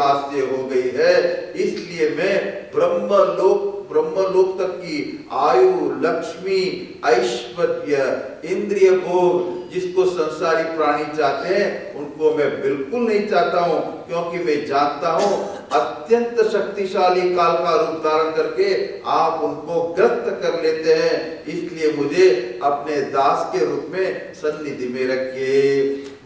हाथ से हो गई है, इसलिए मैं ब्रह्मलोक तक की आयु, लक्ष्मी, ऐश्वर्य, इंद्रिय भोग जिसको संसारी प्राणी चाहते हैं उनको मैं बिल्कुल नहीं चाहता हूं, क्योंकि मैं जानता हूं अत्यंत शक्तिशाली काल का रूप धारण करके आप उनको ग्रस्त कर लेते हैं। इसलिए मुझे अपने दास के रूप में सन्निधि में रखिए।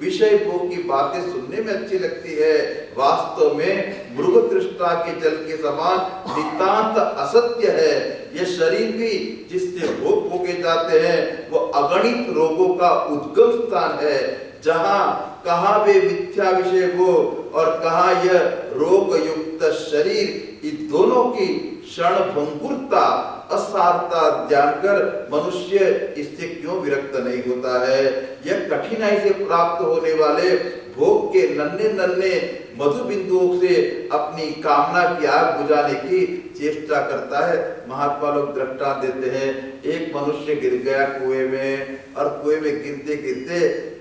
विषय भोग की बातें सुनने में अच्छी लगती है, वास्तव में मृग तृष्णा के जल के समान नितांत असत्य है। ये शरीर भी जिससे भोग भोगे जाते हैं वो अगणित रोगों का उद्गम स्थान है, जहां कहा वे मिथ्या विषय भोग और कहा यह रोग युक्त शरीर, इन दोनों की क्षण भंगुरता, असारता जानकर मनुष्य इससे क्यों विरक्त नहीं होता है। यह कठिनाई से प्राप्त होने वाले भोग के नन्हे नन्हे मधु बिंदुओं से अपनी कामना की आग बुझाने की चेष्टा करता है। महात्मा लोग दृष्टांत देते हैं, एक मनुष्य गिर गया कुएं में, और कुएं में गिरते गिरते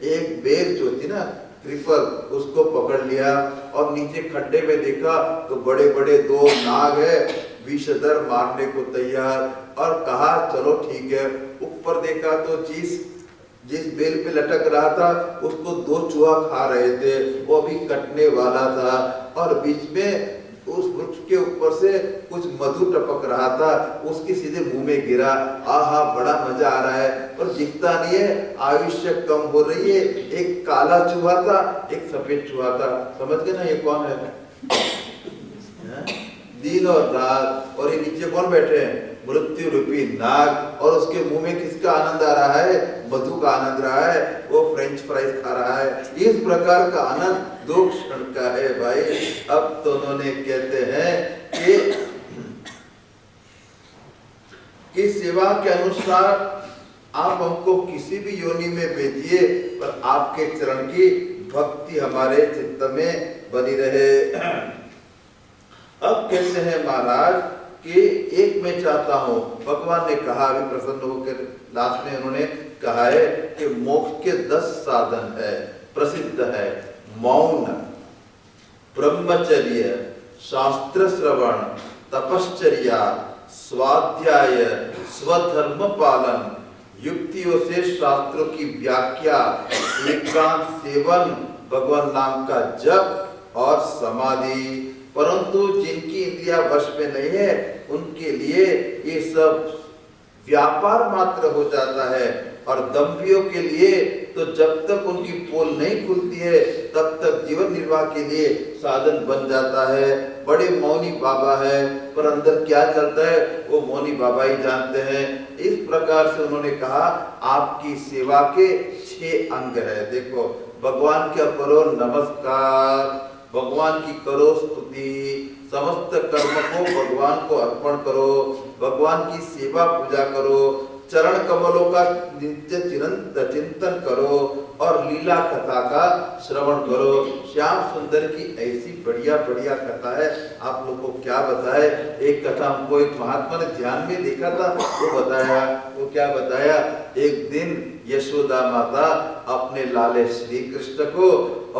एक बेल जो थी ना क्रीपर, उसको पकड़ लिया और नीचे खड्डे में देखा तो बड़े बड़े दो नाग है, विषधर मारने को तैयार, और कहा चलो ठीक है। ऊपर देखा तो जिस बेल पे लटक रहा था उसको दो चूहा खा रहे थे, वो भी कटने वाला था, और बीच में उस वृक्ष के ऊपर से कुछ मधु टपक रहा था, उसके सीधे मुंह में गिरा। आहा बड़ा मजा आ रहा है, पर दिखता नहीं है, आयुष्य कम हो रही है। एक काला चूहा था, एक सफेद चूहा था, समझ गए ना ये कौन है? दिन और रात, और ये नीचे कौन बैठे हैं? मृत्यु रूपी नाग, और उसके मुंह में किसका आनंद आ रहा है? मधु का आनंद रहा है, वो फ्रेंच फ्राइज खा रहा है। इस प्रकार का आनंद 2 क्षण का है भाई। अब तो उन्होंने कहते हैं कि सेवा के अनुसार आप हमको किसी भी योनि में भेजिए, पर आपके चरण की भक्ति हमारे चित्त में बनी रहे। अब कहते हैं महाराज कि एक मैं चाहता हूं, भगवान ने कहा, अभी प्रसन्न होकर लास्ट में उन्होंने कहा है कि मोक्ष के 10 साधन है, प्रसिद्ध है। मौन, ब्रह्मचर्य, शास्त्र श्रवण, तपश्चर्या, स्वाध्याय, स्वधर्म पालन, युक्तियों से शास्त्रों की व्याख्या, एकांत सेवन, भगवान नाम का जप और समाधि। परंतु जिनकी इंद्रिया वश में नहीं है उनके लिए ये सब व्यापार मात्र हो जाता है, और दंभियों के लिए तो जब तक उनकी पोल नहीं खुलती है तब तक जीवन निर्वाह के लिए साधन बन जाता है। बड़े मौनी बाबा है, पर अंदर क्या चलता है वो मौनी बाबा ही जानते हैं। इस प्रकार से उन्होंने कहा आपकी सेवा के 6 अंग है। देखो, भगवान का करो नमस्कार, भगवान की करो स्तुति, समस्त कर्म को भगवान को अर्पण करो, भगवान की सेवा पूजा करो, चरण कमलों का नित्य चिंतन करो, और लीला कथा का श्रवण करो। श्याम सुंदर की ऐसी बढ़िया बढ़िया कथा है, आप लोगों को क्या बताए। एक कथा हमको एक महात्मा ने ध्यान में देखा था, वो बताया। वो क्या बताया, एक दिन यशोदा माता अपने लाले श्री कृष्ण को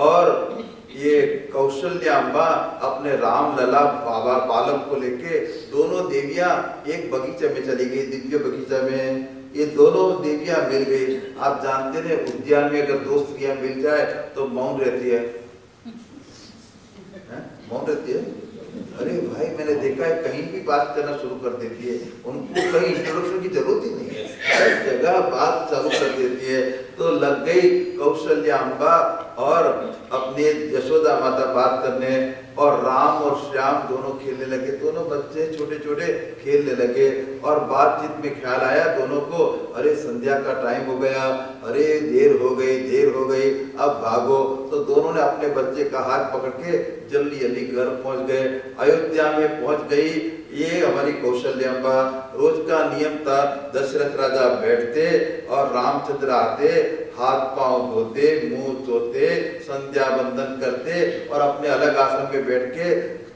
और ये कौशल्याम्बा अपने राम लला बाबा बालक को लेके, दोनों देवियां एक बगीचे में चली गई, दिव्य बगीचा में। ये दोनों देवियां मिल गई। आप जानते हैं उद्यान में अगर 2 स्त्रियां मिल जाए तो मौन रहती है, मौन रहती है। अरे भाई मैंने देखा है कहीं भी बात करना शुरू कर देती है, उनको कहीं इंट्रोडक्शन की जरूरत ही नहीं है, हर जगह बात चालू कर देती है। तो लग गई कौशल्याम्बा और अपने यशोदा माता बात करने, और राम और श्याम दोनों खेलने लगे। दोनों बच्चे छोटे छोटे खेलने लगे, और बातचीत में ख्याल आया दोनों को, अरे संध्या का टाइम हो गया, अरे देर हो गई, अब भागो। तो दोनों ने अपने बच्चे का हाथ पकड़ के जल्दी जल्दी घर पहुंच गए। अयोध्या में पहुंच गई ये हमारी कौशल्याम्बा। रोज का नियम था, दशरथ राजा बैठते और रामचंद्र आते, हाथ पांव धोते, मुंह धोते, संध्या बंदन करते, और अपने अलग आसन में बैठ के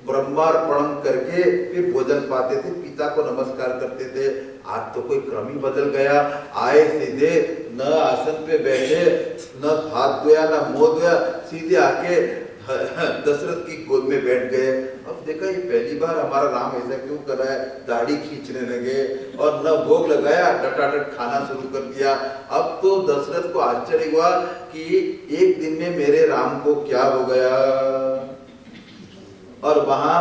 ब्रह्मार्पण करके फिर भोजन पाते थे, पिता को नमस्कार करते थे। आज तो कोई क्रम ही बदल गया, आए सीधे, न आसन पे बैठे, न हाथ धोया, न मुंह धोया, सीधे आके दशरथ की गोद में बैठ गए। अब देखा ये पहली बार हमारा राम ऐसा क्यों कर रहा है, दाढ़ी खींचने लगे और न भोग लगाया, डटाडट खाना शुरू कर दिया। अब तो दशरथ को आश्चर्य हुआ कि एक दिन में मेरे राम को क्या हो गया। और वहां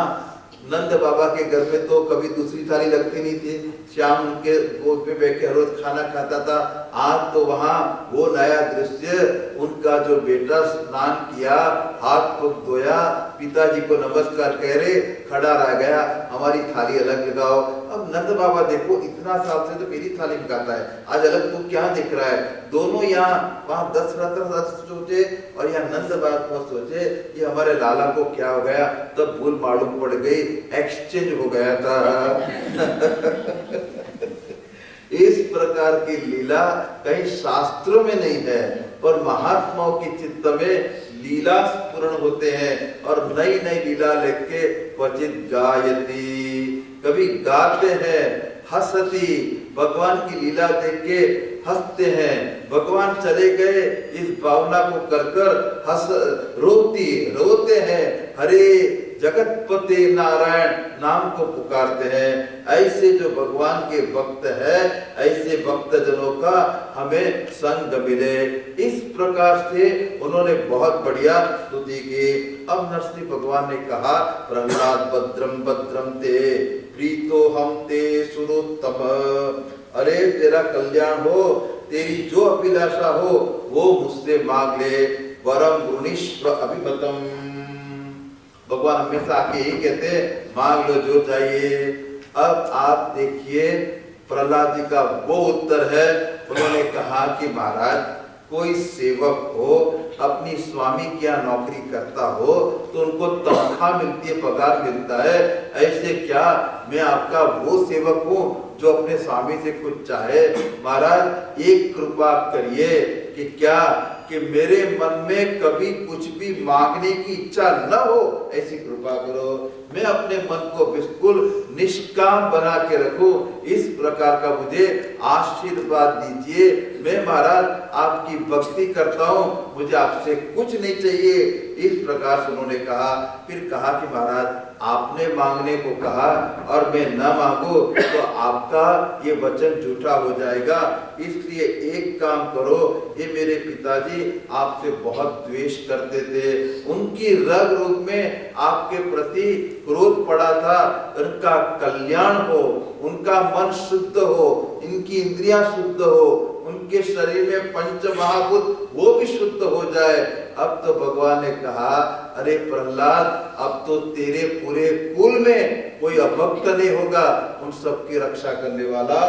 नंद बाबा के घर में तो कभी दूसरी थाली लगती नहीं थी, श्याम उनके गोद में बैठ के हर रोज खाना खाता था। आज तो वहां वो नया दृश्य, उनका जो बेटा स्नान किया, हाथ पग धोया, पिताजी को नमस्कार कह रहे, खड़ा रह गया, हमारी थाली अलग लगाओ। अब नंद बाबा देखो इतना साल से तो मेरी थाली में खाता है, आज अलग तो क्या दिख रहा है। दोनों यहाँ वहां दशरथ सोचे और यहाँ नंद बाबा सोचे ये हमारे लाला को क्या हो गया। तब भूल मालूम पड़ गई, एक्सचेंज हो गया था। इस प्रकार की लीला कहीं शास्त्रों में नहीं है, पर महात्माओं की चित्त में लीला पूर्ण होते हैं और नई नई लीला लेके क्वचित गायती, कभी गाते हैं, हंसती, भगवान की लीला देख के हंसते हैं। भगवान चले गए इस भावना को कर कर हंस रोते हैं, हरे जगतपति नारायण नाम को पुकारते हैं। ऐसे जो भगवान के भक्त है, ऐसे भक्त जनों का हमें संग मिले। इस प्रकार से उन्होंने बहुत बढ़िया स्तुति की। अब नरसिंह भगवान ने कहा, प्रहलाद भद्रम भद्रम ते प्रीतो हम ते सुरोत्तम। अरे तेरा कल्याण हो, तेरी जो अभिलाषा हो वो मुझसे मांग ले। वरम गुणीश्वर अभिमतम, भगवान हमेशा आके यही कहते हैं, मांग लो जो चाहिए। अब आप देखिए प्रहलाद जी का वो उत्तर है। उन्होंने कहा कि महाराज कोई सेवक हो, अपनी स्वामी की यहाँ नौकरी करता हो तो उनको तनख्वाह मिलती है, पगार मिलता है। ऐसे क्या मैं आपका वो सेवक हूँ जो अपने स्वामी से कुछ चाहे। महाराज एक कृपा करिए कि क्या कि मेरे मन में कभी कुछ भी मांगने की इच्छा न हो, ऐसी कृपा करो। मैं अपने मन को बिल्कुल निष्काम बना के रखूं, इस प्रकार का मुझे आशीर्वाद दीजिए। मैं महाराज आपकी भक्ति करता हूँ, मुझे आपसे कुछ नहीं चाहिए। इस प्रकार से उन्होंने कहा। फिर कहा कि महाराज आपने मांगने को कहा और मैं न मांगू तो आपका ये वचन झूठा हो जाएगा। इसलिए एक काम करो, ये मेरे पिताजी आपसे बहुत द्वेष करते थे, उनकी रग रूप में आपके प्रति क्रोध पड़ा था। उनका कल्याण हो, उनका मन शुद्ध हो, इनकी इंद्रियां शुद्ध हो, उनके शरीर में पंच महाभूत वो भी शुद्ध हो जाए। अब तो भगवान ने कहा, अरे प्रहलाद अब तो तेरे पूरे कुल में कोई अभक्त नहीं होगा, उन सबकी रक्षा करने वाला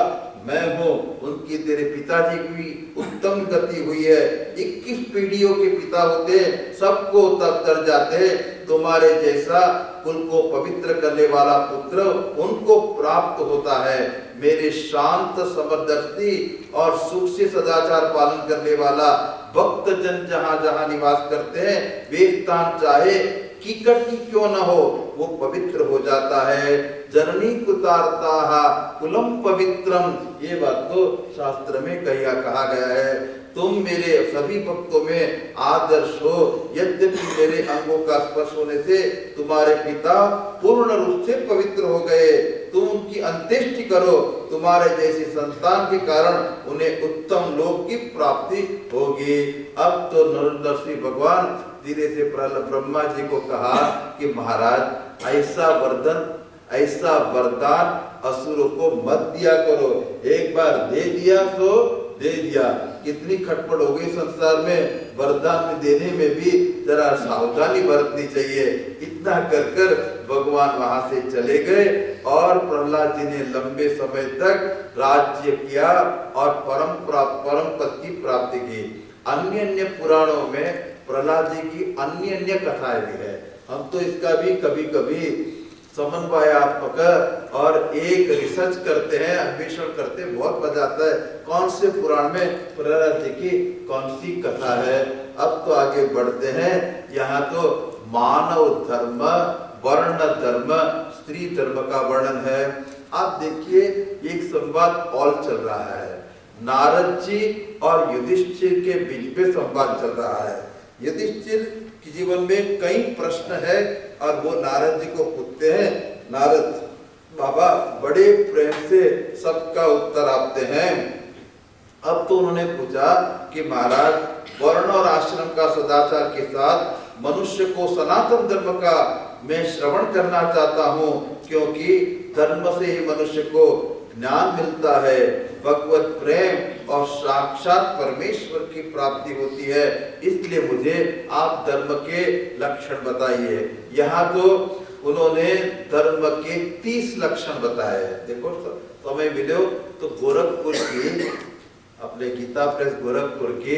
मैं हूँ। उनकी तेरे पिताजी की उत्तम गति हुई है, 21 पीढ़ियों के पिता होते हैं, सबको तब तर जाते हैं। तुम्हारे जैसा कुल को पवित्र करने वाला पुत्र उनको प्राप्त होता है। मेरे शांत समदर्शी और सुख से सदाचार पालन करने वाला भक्त जन जहाँ जहाँ निवास करते हैं, वे स्थान चाहे कीकट की क्यों न हो, वो पवित्र हो जाता है। जननी कुतारता कुलम पवित्रम, ये बात तो शास्त्र में कहा गया है। तुम मेरे सभी भक्तों में आदर्श हो। यद्यपि मेरे अंगों का स्पर्श होने से तुम्हारे पिता पूर्ण रूप से पवित्र हो गए, तुम उनकी अंत्येष्टि करो। तुम्हारे जैसी संतान के कारण उन्हें उत्तम लोक की प्राप्ति होगी। अब तो नरसिंह भगवान धीरे से ब्रह्मा जी को कहा कि महाराज ऐसा वरदान असुरों को मत दिया करो। एक बार दे दिया तो दे दिया, कितनी खटपट हो गई संसार में, वरदान में देने में भी जरा सावधानी बरतनी चाहिए। इतना कर कर भगवान वहां से चले गए और प्रहलाद जी ने लंबे समय तक राज्य किया और परम पद की प्राप्ति की। अन्य अन्य पुराणों में प्रहलाद जी की अन्य अन्य कथाएं भी है। हम तो इसका भी कभी कभी समन्वयात्मक और एक रिसर्च करते हैं, अन्वेषण करते हैं, बहुत मजा आता है कौन से पुराण में प्रहलाद जी की कौन सी कथा है। अब तो आगे बढ़ते हैं। यहाँ तो मानव धर्म, वर्ण धर्म, स्त्री धर्म का वर्णन है। आप देखिए एक संवाद और चल रहा है, नारद जी और युधिष्ठिर के बीच में संवाद चल रहा है। युधिष्ठिर कि जीवन में कई प्रश्न है और वो नारद जी को पूछते हैं। नारद बाबा बड़े प्रेम से सबका उत्तर आपते हैं। अब तो उन्होंने पूछा कि महाराज वर्ण और आश्रम का सदाचार के साथ मनुष्य को सनातन धर्म का मैं श्रवण करना चाहता हूँ, क्योंकि धर्म से ही मनुष्य को ज्ञान मिलता है, भगवत प्रेम और साक्षात परमेश्वर की प्राप्ति होती है। इसलिए मुझे आप धर्म के लक्षण बताइए। यहाँ तो उन्होंने धर्म के 30 लक्षण बताए। देखो तो हमें मिलो तो गोरखपुर की अपने गीता प्रेस गोरखपुर की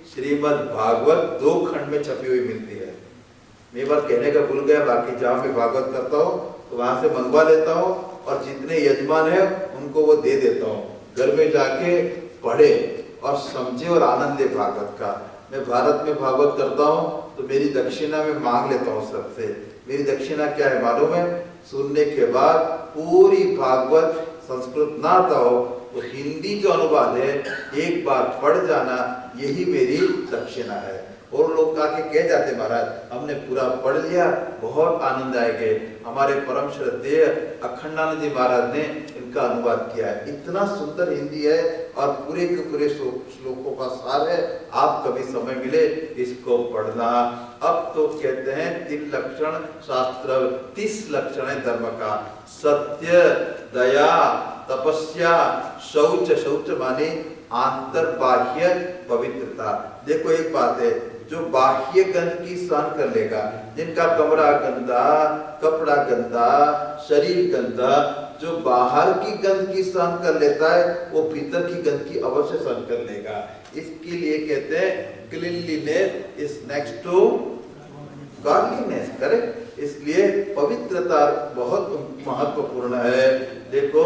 श्रीमद् भागवत 2 खंड में छपी हुई मिलती है। मैं बार कहने का भूल गया, बाकी जहाँ मैं भागवत करता हूँ तो वहां से मंगवा लेता हूँ और जितने यजमान है उनको वो दे देता हूँ। घर में जाके पढ़े और समझे और आनंद ले भागवत का। मैं भारत में भागवत करता हूँ तो मेरी दक्षिणा में मांग लेता हूँ सबसे। मेरी दक्षिणा क्या है मालूम है? सुनने के बाद पूरी भागवत संस्कृत ना आता हो तो हिंदी जो अनुवाद है एक बार पढ़ जाना, यही मेरी दक्षिणा है। और लोग आके कह जाते महाराज हमने पूरा पढ़ लिया, बहुत आनंद आएगा। हमारे परम श्रद्धेय अखंडानंद जी महाराज ने इनका अनुवाद किया है। इतना सुंदर हिंदी है और पूरे के पूरे श्लोकों का सार है। आप कभी समय मिले इसको पढ़ना। अब तो कहते हैं 3 लक्षण शास्त्र, 30 लक्षण है धर्म का। सत्य, दया, तपस्या, शौच। शौच माने आंतर बाह्य पवित्रता। देखो एक बात है, जो बाह्य गंदगी सहन कर लेगा, जिनका कमरा गंदा, कपड़ा गंदा, शरीर गंदा, जो बाहर की गंदगी सहन कर लेता है वो भीतर की गंदगी अवश्य सहन कर लेगा। इसके लिए कहते हैं cleanliness is next to godliness. Correct. इसलिए पवित्रता बहुत महत्वपूर्ण है। देखो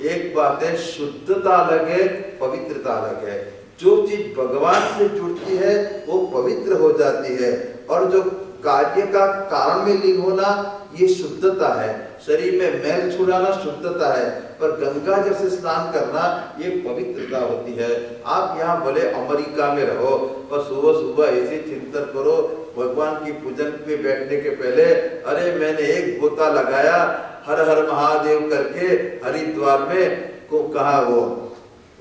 एक बात है, शुद्धता अलग है, पवित्रता अलग है। जो चीज भगवान से जुड़ती है वो पवित्र हो जाती है, और जो कार्य का कारण में लीन होना ये शुद्धता है। शरीर में मैल छुड़ाना शुद्धता है, पर गंगा जल से स्नान करना ये पवित्रता होती है। आप यहाँ भले अमेरिका में रहो, पर सुबह सुबह ऐसे चिंतन करो भगवान की पूजन में बैठने के पहले, अरे मैंने एक गोता लगाया हर हर महादेव करके हरिद्वार में को कहा, वो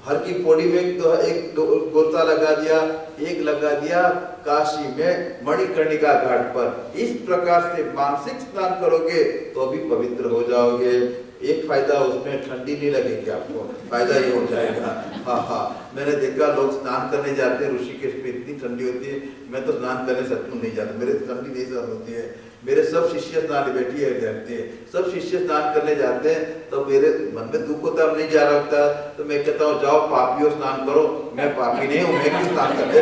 हर की पौड़ी में तो एक गोता लगा दिया, एक लगा दिया काशी में मणिकर्णिका घाट पर। इस प्रकार से मानसिक स्नान करोगे तो भी पवित्र हो जाओगे। एक फायदा उसमें ठंडी नहीं लगेगी आपको, फायदा ये हो जाएगा। हाँ, मैंने देखा लोग स्नान करने जाते हैं ऋषिकेश में, इतनी ठंडी होती है। मैं तो स्नान करने सचमुच नहीं जाता, मेरे ठंडी नहीं सहन होती है। मेरे सब शिष्य स्नान बैठी है रहते हैं, सब शिष्य स्नान करने जाते हैं तो मेरे मन में दुख होता है, नहीं जा रहा होता, तो मैं कहता हूँ जाओ पापियों स्नान करो, मैं पापी नहीं हूँ, मैं क्यों स्नान करने।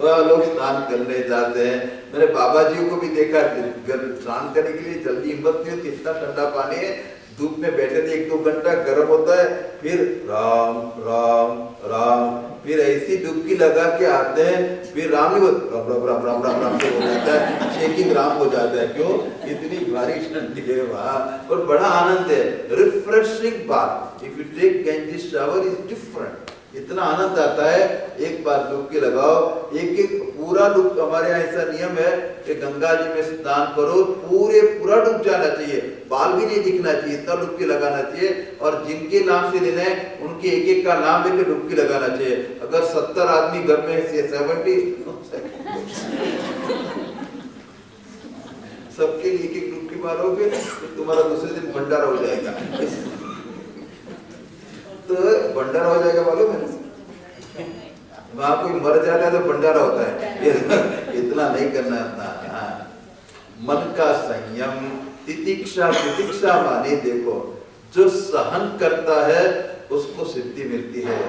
वह लोग स्नान करने जाते हैं। मेरे बाबा जी को भी देखा, स्नान करने के लिए जल्दी हिम्मत नहीं होती, इतना ठंडा पानी है, धूप में बैठे थे 1-2 घंटा गर्म होता है, फिर राम राम राम, फिर ऐसी डुबकी लगा के आते हैं, फिर राम नहीं राम राम राम राम राम राम से हो जाता है, शेकिंग राम हो जाता है। क्यों? इतनी भारी ठंडी है वहाँ, और बड़ा आनंद है, रिफ्रेशिंग बात। If you take Ganges shower is different, इतना आनंद आता है। एक बार डुबकी लगाओ, एक पूरा डूब, हमारे यहाँ ऐसा नियम है कि गंगा जी में स्नान करो, पूरा डूब जाना चाहिए, बाल भी नहीं दिखना चाहिए, इतना डुबकी लगाना चाहिए। और जिनके नाम से लेना है उनके एक का नाम लेकर डुबकी लगाना चाहिए। अगर 70 आदमी घर में है, 70 सबके लिए एक डुबकी मारोगे तो तुम्हारा दूसरे दिन भंडारा हो जाएगा। तो भंडारा हो जाएगा मालूम है, वहां कोई मर जाता है तो भंडारा होता है। इतना नहीं करना था। मन का संयम, तितिक्षा। तितिक्षा माने देखो जो सहन करता है उसको सिद्धि मिलती है।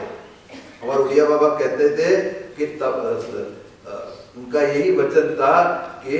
हमारे उड़िया बाबा कहते थे कि तब उनका यही वचन था कि